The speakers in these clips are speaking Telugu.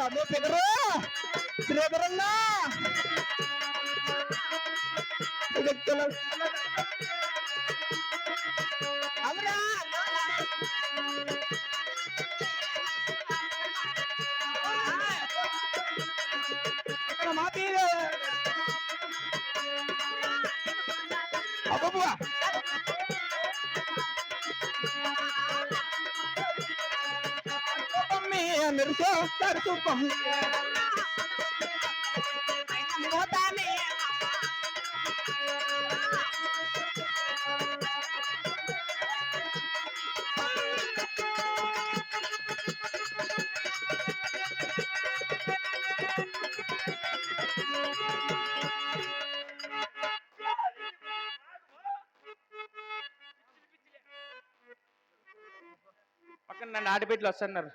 స్వామి ఫిగరు శ్రీధరన్నా అవునా మాటి అబ్బా మెరుసో తడుతూ పక్కన నన్ను ఆడబిడ్డలు వస్తున్నారు.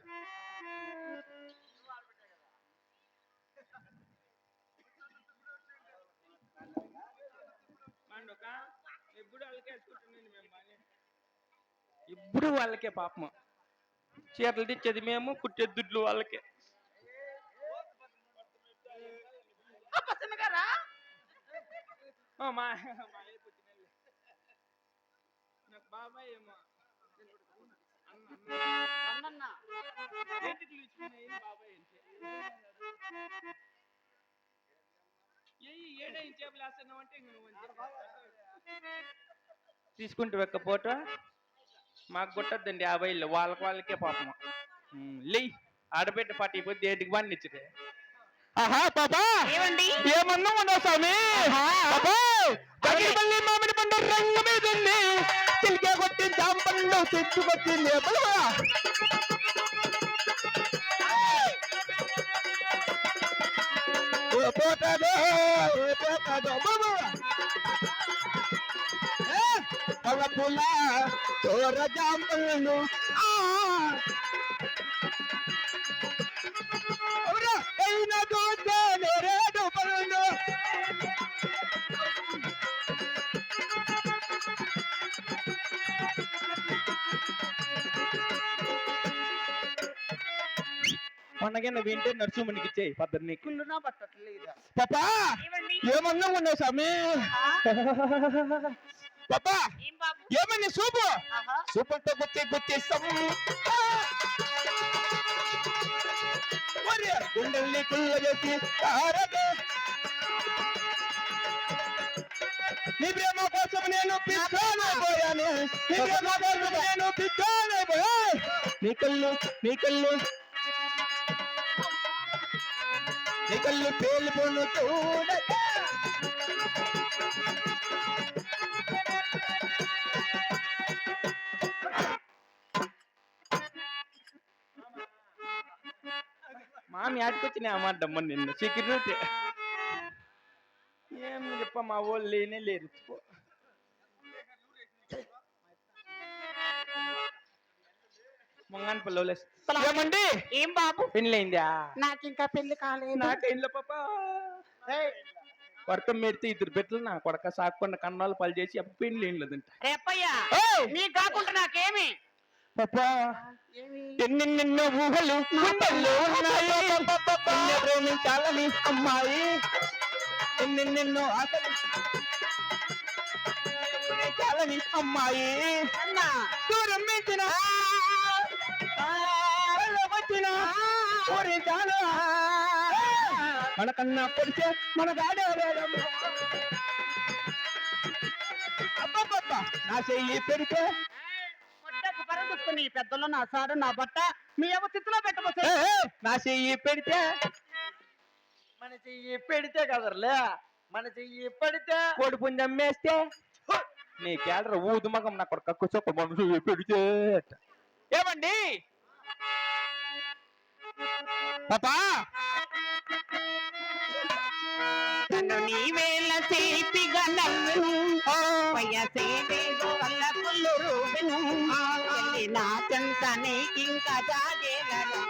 ఇప్పుడు వాళ్ళకే పాపము చీరలు తెచ్చేది మేము, కుట్టే దుడ్లు వాళ్ళకే. మా నాకు బాబాయ్ ఏమో తీసుకుంటూ వెక్కపోట మాకు కొట్టద్దండి 50 వాళ్ళకే పాపము. లే ఆడబిడ్డ పాటి పోతే ఏంటికి బాగా ఇచ్చితే. ఆహా పాపా ఏమండి ఏమన్నా ఉండవు స్వామి. మళ్ళీ మామిడి పండు రంగు మీద ఉంది, చిలికే కొట్టి జాంపండు చెట్టుకొచ్చింది. పోతాదో బాబు పూల తోర జాంపండు అయినా చూస్తే నేరేడు పళ్ళు పండగ వింటే నరసింహునికి ఇచ్చేయి పద్ధతి నీకు పట్టట్లేదు. పాపా ఏమన్నా ఉన్నావు స్వామి. పాపా ఏమన్నా సూపు సూపులతో గుర్తిస్తాం గుండెల్ని కుళ్ళ చేసి నీ ప్రేమ కోసం నేను పిచ్చానే పోయాను, నీ ప్రేమ కోసం నేను పిచ్చానే పోయా. నీ కళ్ళు పేలిపోను చూడ మామి ఆడుకొచ్చిన అమ్మాడమ్మ నిన్ను సెక్యూరిటీ ఏం చెప్ప మా వాళ్ళు లేనే లేరు. మొంగాని పిల్లలు ఏమండి ఏం బాబు పెళ్ళయిందా? నాకు ఇంకా పెళ్లి కాలేదు. నాకైందో పాప వర్తం పెడితే 2 బిడ్డలు నా కొడక సాకుండా కన్నాలు పలు చేసి అప్పుడు పెళ్లి ఏం లేదంట. రేపయ్యా నీకు కాకుండా నాకేమి పాపా ఎన్నెన్నెన్నో ఊహలు ప్రేమించాలని అమ్మాయి, ఎన్నెన్నెన్నో ఆశలు చాలని అమ్మాయి. దూరం మించిన వచ్చిన మనకన్నా పొడిచే మన గాడే అబ్బబ్బబ్బా నా చెయ్యి పెడితే పరదుకుని పెద్దలు నా సాడు నా బట్ట మీ ఎవరు తిత్తులో పెట్టవచ్చు. నా చెయ్యి పెడితే మన చెయ్యి పెడితే కదర్లే, మన చెయ్యి పెడితే కోడి పుంజం వేస్తే నీ కేడర ఊదు మగం నా కొడుకు కక్కుచొక్క మన చెయ్యి పెడితే. ఏమండి పాపా నన్ను నీ వేళ చేతిగా నవ్వును వయసేదేదో వల్ల పుల్లు రూబెను నా చెంత నీకింకా జాగేలను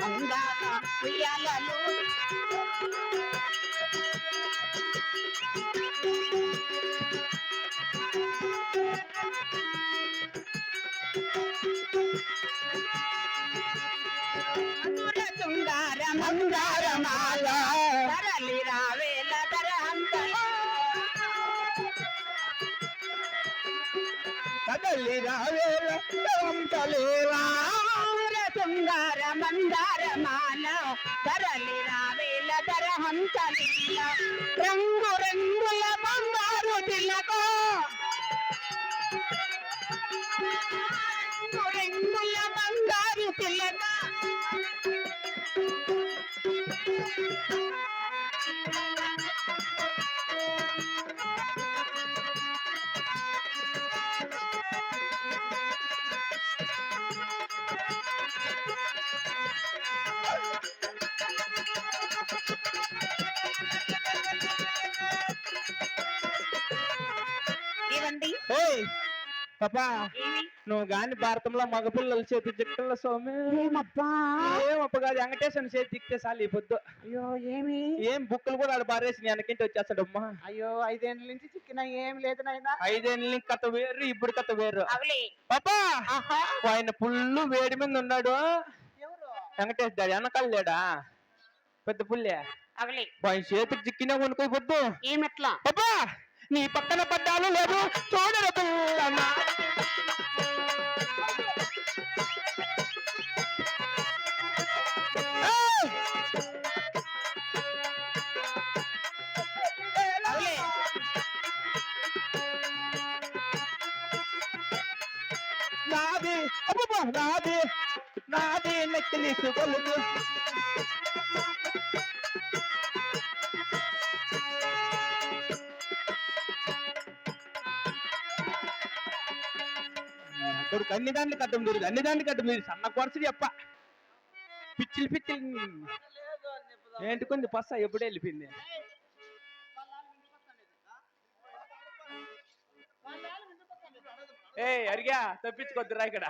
అందాల ఉయ్యాలలు సుందరమ బంగారమాల తరలి రావేల ధరహంతలి కదలి రావేల తలంతలేలా శృంగార మందారమాల తరలి రావేల ధరహంతలి రంగు రంగుల బంగారు తిలకో రంగు రంగుల బంగారు తిలక ఏవండి ఏయ్ పాపా ఏమి నువ్వు గాని భారతంలో మగపిల్లల చేతి చిక్కల స్వామి ఏమప్పా ఏమప్ప కాదు వెంకటేశ్వర చేతి చిక్తే చాలు ఈ పొద్దు అయ్యో ఏమి ఏం బుక్కులు కూడా ఆడ బారేసి వెనకింటి వచ్చేస్తాడమ్మా అయ్యో 5 ఏళ్ళ నుంచి చిక్కిన ఏం లేదు నాయనా 5 ఏళ్ళ కథ వేరు ఇప్పుడు కథ వేరు అవలే పాపా ఆహా ఆయన పుల్లు వేడి మీద ఉన్నాడు ఎవరు వెంకటేష్ డాడీ వెనకాల లేడా పెద్ద పుల్లే అవలే ఆయన చేతికి చిక్కినా కొనుక్కోయి పొద్దు ఏమెట్లా పాపా నీ పక్కన పడ్డాలు లేదు చూడరు పిల్లమ్మ. ఏయ్! అవలే నాది అబ్బబ్బా, నాది నాది నెక్కిలి సుగలుగు అన్ని దాంట్లో కట్టం దొరికి అన్ని దాంట్లో కట్టం మీరు సన్న కొరసది చెప్ప పిచ్చిలు పిచ్చిలు ఏంటి కొంచెం పస్స ఎప్పుడు వెళ్ళిపోయింది ఏ అరిగా తప్పించుకోద్దురా ఇక్కడ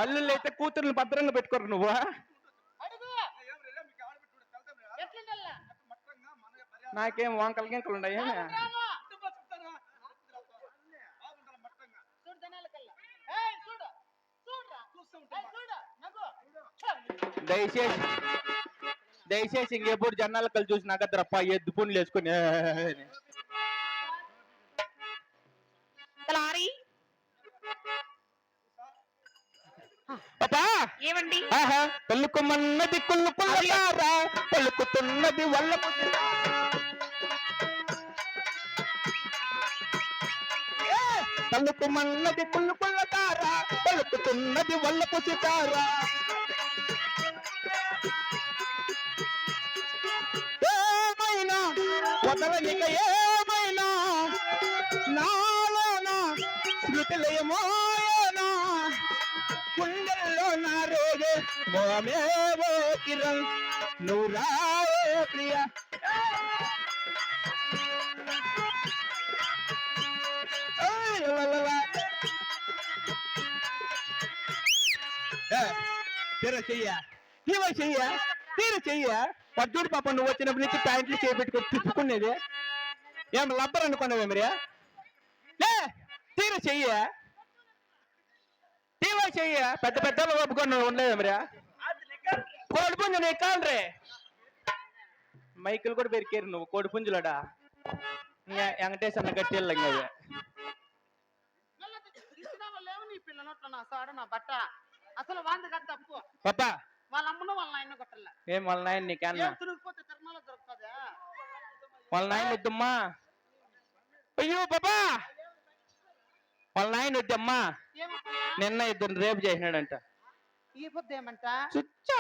అల్లుళ్ళు అయితే కూతుర్ని భద్రంగా పెట్టుకోరు నువ్వు నాకేం వంకలు గింకలు ఉన్నాయి దయచేసి దయచేసి ఇంకెప్పుడు జనాలు కలిసి చూసి నాకద్రప్ప ఎద్దు పుండ్లు వేసుకుని తలారి పాపా ఏమండి ఆహా పలుకుమన్నది కుళ్ళు పుల్లతారా పలుకుతున్నది వల్ల పలుకుమన్నది కుళ్ళు పుల్లతారా పలుకుతున్నది వల్ల పుసితారా ఏమైనా వదలనిక ఏమైనా నాలోనా శృతిలయమోయనా గుండెల్లో నా రేగే మోమేవో కిరణ్ నువ్వు రావే ప్రియ తీర చెయ్య తీవ చెయ్య తీర చెయ్య పద్దుడు పాప నువ్వు వచ్చినప్పటి నుంచి ప్యాంట్లు చేపెట్టుకొని తిప్పుకునేది ఏం లబ్బర్ అనుకున్నావే మరి లే తీర చెయ్య తీవ చెయ్య పెద్ద పెద్ద ఒప్పుకొని ఉండలేదు మరి కోడిపుంజు నీ కాండ్రే మైకులు కూడా పెరికేరు నువ్వు కోడిపుంజులడా ఇంకా వెంకటేశ్వర గట్టి వెళ్ళంగా నీ పిల్లనట్ల నా సాడు నా బట్ట అసలు వాంది కదా తప్పు పాపా వాళ్ళ అమ్మను వాళ్ళ నాయన కొట్టలే ఏం వాళ్ళ నాయన నీకన్నా ఏం తిరిగిపోతే తిరుమల దొరుకుతుందా వాళ్ళ నాయన వద్దమ్మా అయ్యో పాపా వాళ్ళ నాయన వద్దమ్మా ఏమయ్యా నిన్న ఇద్దరు రేపు చేసినాడంట ఈ పొద్దు ఏమంట చుచ్చా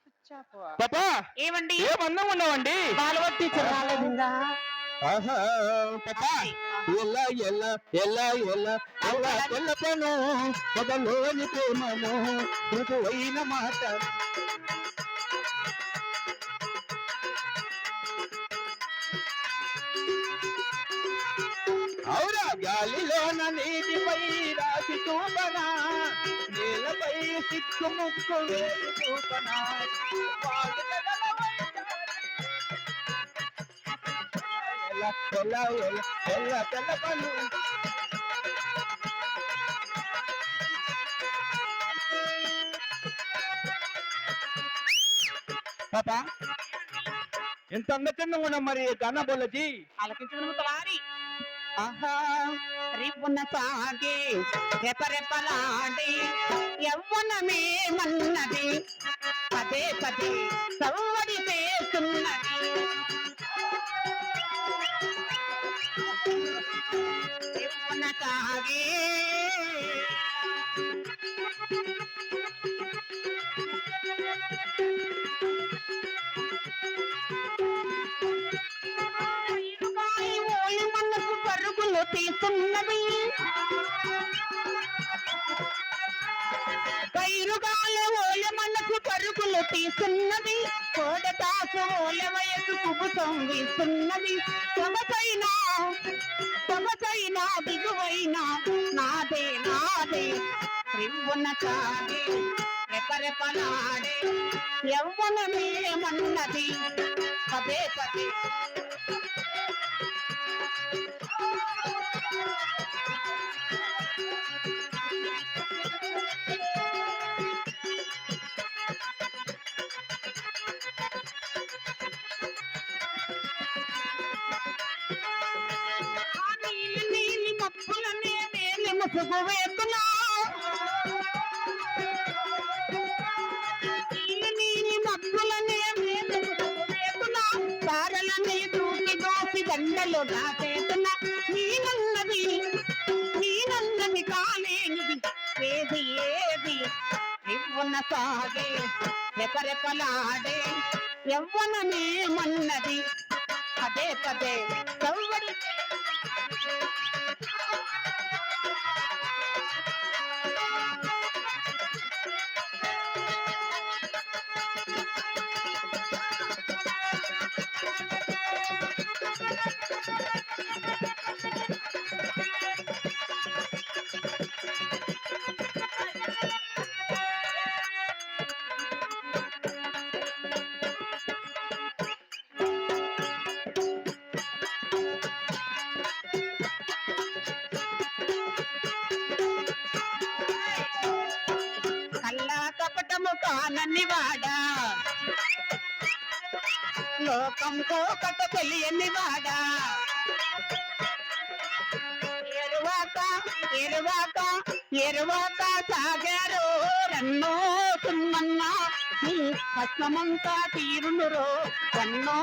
పిచ్చాపు. పాపా ఏమండి ఏమన్నా ఉన్నావండి బాలవత్ టీచర్ రాలేదు ఇంకా ఆహా పాపా ఎలా ఎలా ఎలా ఎలా ఎలా తెల్లపను పదలోని ప్రేమను మృదువైన మాట ఔరా గాలిలోన నీటిపై రాసి చూపనా నేలపై సిక్కు ముక్కు వేసి చూపనా వాళ్ళు ఎలా ఎలా ఎలా ఎలా తెల్లపను పాప ఎంత అందచంగా ఉన్నాం మరి గానా బోలజీ. ఆలకించుకుని ముత్తలారి ఆహా రిపున సాగే రెపరెపలాడి యవ్వనమే మన్నది పదే పదే సవ్వడి చేస్తున్నది రిపున సాగే మనసు పరుగులు తీస్తున్నది కైరుగాల ఓల మనసు పరుగులు తీస్తున్నది కోడతాసు ఓల వయసు కుబుసం వీస్తున్నది సొగసైనా దిగువైనా నాదే నాదే రివ్వున కాదే రెపరెపలాడే యవ్వనమేమన్నది పదే పదే నీలి మప్పులనే వేలి ముసుగు వేతున్నా నీలి మప్పులనే వేలి ముసుగు వేతున్నా తారలని దూకి దోసి దండలు దాచేతున్నా నీనన్నది కాలేనిది ఏది ఏది రివ్వున సాగే రెపరెపలాడే యవ్వనమేమన్నది పదే పదే సవ్వడి కపటము కానని వాడా లోకం కోకట తెలియని వాడా ఎరువాక సాగారో రన్నో సుమ్మన్నా నీ కష్టమంతా తీరునురో రన్నో